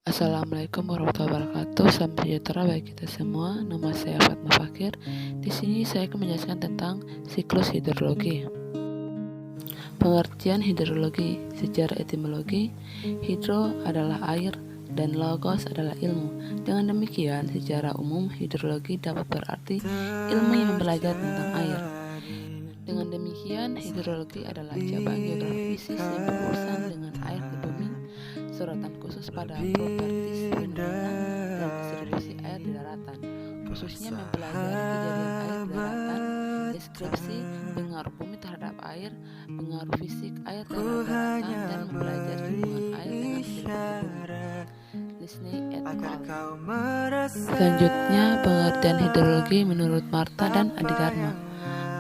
Assalamualaikum warahmatullahi wabarakatuh. Salam sejahtera bagi kita semua. Nama saya Fatma Fakir. Di sini saya akan menjelaskan tentang siklus hidrologi. Pengertian hidrologi secara etimologi, hidro adalah air dan logos adalah ilmu. Dengan demikian, secara umum hidrologi dapat berarti ilmu yang mempelajari tentang air. Dengan demikian, hidrologi adalah cabang geografi fisik yang berurusan dengan air di bumi, sorotan khusus pada propertis fenomena dan distribusi air di daratan, khususnya mempelajari kejadian air di daratan, deskripsi pengaruh bumi terhadap air, pengaruh fisik air terhadap daratan, dan mempelajari hubungan air dengan kehidupan bumi. Listening et al. Selanjutnya, pengertian hidrologi menurut Marta dan Adidharma,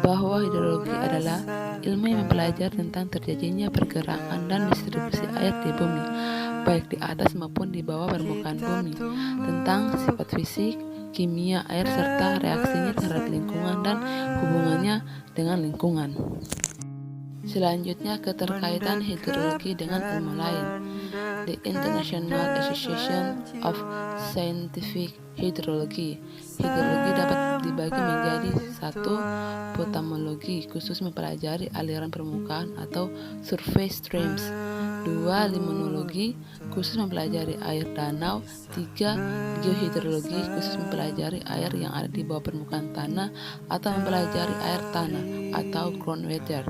bahwa hidrologi adalah ilmu yang mempelajari tentang terjadinya pergerakan dan distribusi air di bumi, baik di atas maupun di bawah permukaan bumi, tentang sifat fisik, kimia air serta reaksinya terhadap lingkungan dan hubungannya dengan lingkungan. Selanjutnya, keterkaitan hidrologi dengan ilmu lain. The International Association of Scientific Hydrology. Hidrologi dapat dibagi menjadi 1. Potamologi, khusus mempelajari aliran permukaan atau surface streams. 2. Limnologi, khusus mempelajari air danau. 3. Geohidrologi, khusus mempelajari air yang ada di bawah permukaan tanah atau mempelajari air tanah atau groundwater.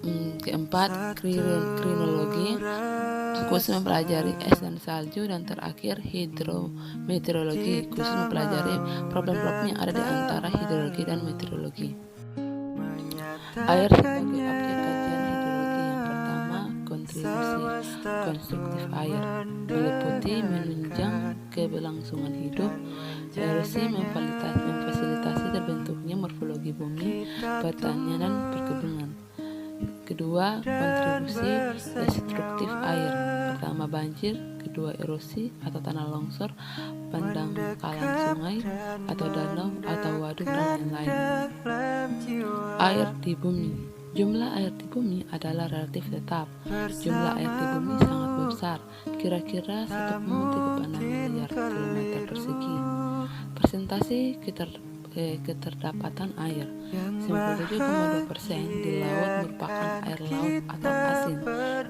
4. Krinologi, khusus mempelajari es dan salju. Dan terakhir, hidrometeorologi, khusus mempelajari problem-problem yang ada di antara hidrologi dan meteorologi. Air sebagai objek kajian hidrologi. Yang pertama, kontribusi konstruktif air meliputi menunjang keberlangsungan hidup, erosi, memfasilitasi terbentuknya morfologi bumi, pertanian dan perkebunan. Kedua, kontribusi destruktif air. Pertama, banjir. Kedua, erosi atau tanah longsor, pendangkalan sungai atau danau atau waduk dan lain-lain. Air di bumi. Jumlah air di bumi adalah relatif tetap. Jumlah air di bumi sangat besar, kira-kira 1,36 miliar kilometer persegi. Persentase keterdapatan air 97,2% di laut merupakan air laut atau asin,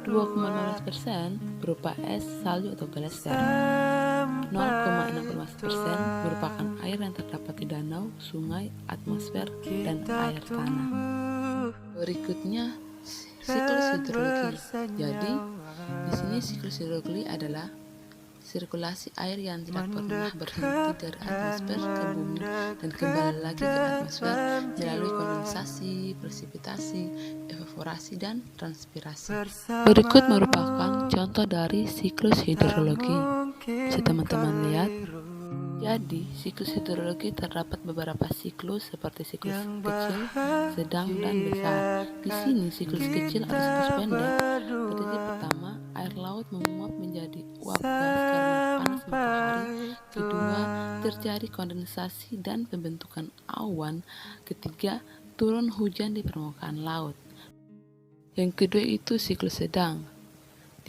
2,15% berupa es, salju atau glaser, 0,61% merupakan air yang terdapat di danau, sungai, atmosfer, dan air tanah. Berikutnya, siklus hidrologi. Jadi, di sini siklus hidrologi adalah sirkulasi air yang tidak pernah berhenti dari atmosfer ke bumi dan kembali lagi ke atmosfer melalui kondensasi, presipitasi, evaporasi, dan transpirasi. Berikut merupakan contoh dari siklus hidrologi. Bisa teman-teman lihat. Jadi, siklus hidrologi terdapat beberapa siklus seperti siklus kecil, sedang, dan besar. Di sini siklus kecil atau siklus pendek. Detik pertama, air laut menguap menjadi uap gas karena panas matahari. Kedua, terjadi kondensasi dan pembentukan awan. Ketiga, turun hujan di permukaan laut. Yang kedua itu siklus sedang,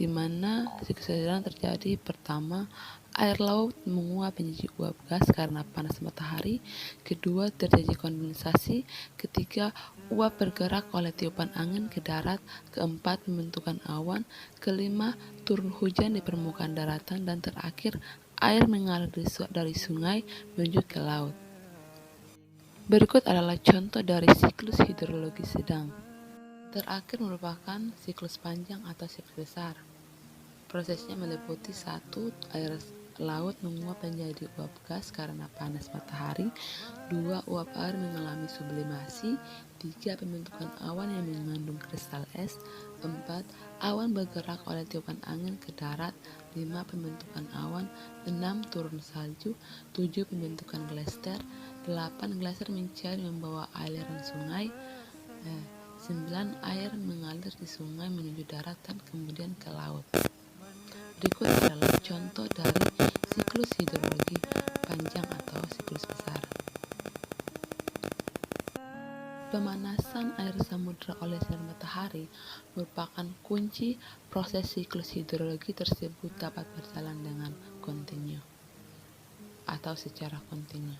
di mana siklus sedang terjadi pertama, air laut menguap menjadi uap gas karena panas matahari. Kedua, terjadi kondensasi. Ketiga, uap bergerak oleh tiupan angin ke darat. Keempat, pembentukan awan. Kelima, turun hujan di permukaan daratan. Dan terakhir, air mengalir dari sungai menuju ke laut. Berikut adalah contoh dari siklus hidrologi sedang. Terakhir merupakan siklus panjang atau siklus besar. Prosesnya meliputi 1. Air laut menguap menjadi uap gas karena panas matahari. 2. Uap air mengalami sublimasi. 3. Pembentukan awan yang mengandung kristal es. 4. Awan bergerak oleh tiupan angin ke darat. 5. Pembentukan awan. 6. Turun salju. 7. Pembentukan glaser. 8. Glaser mencair membawa aliran sungai. 9. Air mengalir di sungai menuju darat dan kemudian ke laut. Berikut adalah contoh dari siklus hidrologi panjang atau siklus besar. Pemanasan air samudra oleh sinar matahari merupakan kunci proses siklus hidrologi tersebut dapat berjalan dengan atau secara kontinu.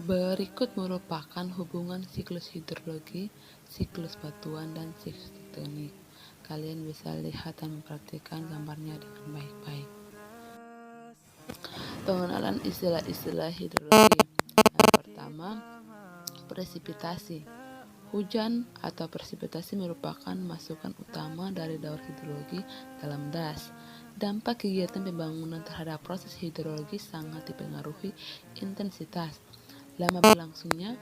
Berikut merupakan hubungan siklus hidrologi, siklus batuan, dan siklus tektonik. Kalian bisa lihat dan memperhatikan gambarnya dengan baik-baik. Pengenalan istilah-istilah hidrologi. Yang pertama, presipitasi. Hujan atau presipitasi merupakan masukan utama dari daur hidrologi dalam das. Dampak kegiatan pembangunan terhadap proses hidrologi sangat dipengaruhi intensitas, lama berlangsungnya,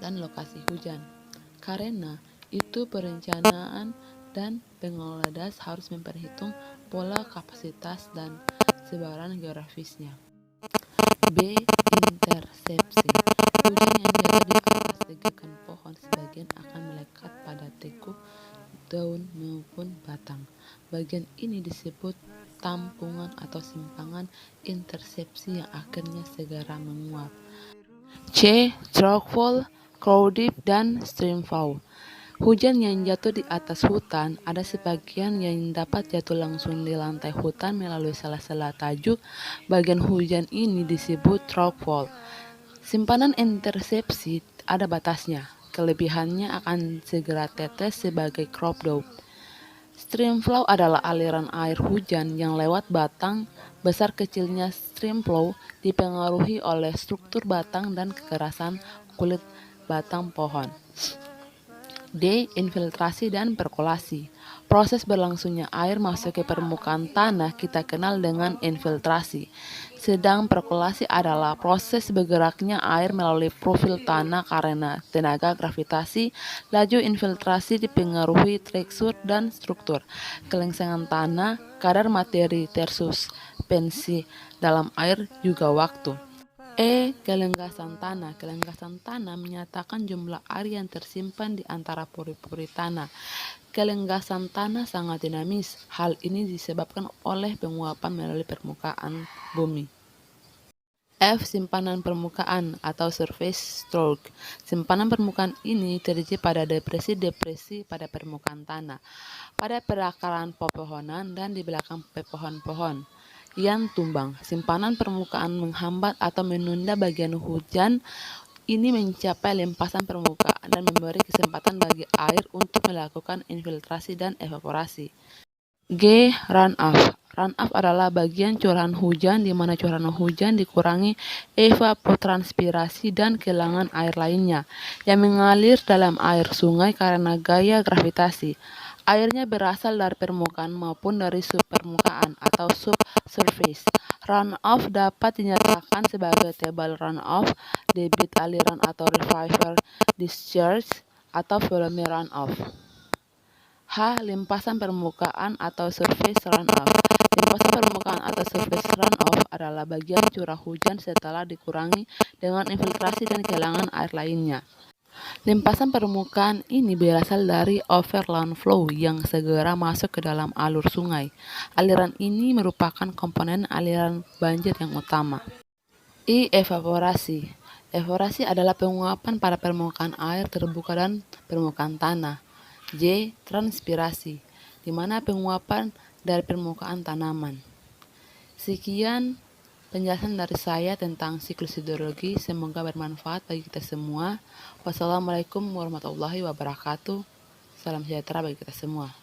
dan lokasi hujan. Karena itu perencanaan dan pengelola das harus memperhitung pola kapasitas dan sebaran geografisnya. B. Intersepsi. Hujan yang jatuh di atas tegakan pohon sebagian akan melekat pada tekuk, daun maupun batang. Bagian ini disebut tampungan atau simpangan intersepsi yang akhirnya segera menguap. C. Droughfall, cloudif, dan streamflow. Hujan yang jatuh di atas hutan, ada sebagian yang dapat jatuh langsung di lantai hutan melalui sela-sela tajuk. Bagian hujan ini disebut droughfall. Simpanan intersepsi ada batasnya. Kelebihannya akan segera tetes sebagai crop drought. Streamflow adalah aliran air hujan yang lewat batang. Besar kecilnya streamflow dipengaruhi oleh struktur batang dan kekerasan kulit batang pohon. D. Infiltrasi dan perkolasi. Proses berlangsungnya air masuk ke permukaan tanah kita kenal dengan infiltrasi. Sedang perkolasi adalah proses bergeraknya air melalui profil tanah karena tenaga gravitasi. Laju infiltrasi dipengaruhi tekstur dan struktur, kelangsungan tanah, kadar materi tersuspensi dalam air, juga waktu. E. Kelenggasan tanah. Kelenggasan tanah menyatakan jumlah air yang tersimpan di antara pori-pori tanah. Kelenggasan tanah sangat dinamis. Hal ini disebabkan oleh penguapan melalui permukaan bumi. F. Simpanan permukaan atau surface stroke. Simpanan permukaan ini terjadi pada depresi-depresi pada permukaan tanah, pada perakaran pepohonan dan di belakang pepohon-pohon yang tumbang. Simpanan permukaan menghambat atau menunda bagian hujan ini mencapai lempasan permukaan dan memberi kesempatan bagi air untuk melakukan infiltrasi dan evaporasi. G. Runoff. Runoff adalah bagian curahan hujan di mana curahan hujan dikurangi evapotranspirasi dan kehilangan air lainnya yang mengalir dalam air sungai karena gaya gravitasi. Airnya berasal dari permukaan maupun dari subpermukaan atau subsurface. Runoff dapat dinyatakan sebagai table runoff, debit aliran atau reservoir discharge, atau volume runoff. H. Limpasan permukaan atau surface runoff. Limpasan permukaan atau surface runoff adalah bagian curah hujan setelah dikurangi dengan infiltrasi dan kehilangan air lainnya. Limpasan permukaan ini berasal dari overland flow yang segera masuk ke dalam alur sungai. Aliran ini merupakan komponen aliran banjir yang utama. I. Evaporasi. Evaporasi adalah penguapan pada permukaan air terbuka dan permukaan tanah. J. Transpirasi, di mana penguapan dari permukaan tanaman. Sekian penjelasan dari saya tentang siklus hidrologi. Semoga bermanfaat bagi kita semua. Wassalamualaikum warahmatullahi wabarakatuh. Salam sejahtera bagi kita semua.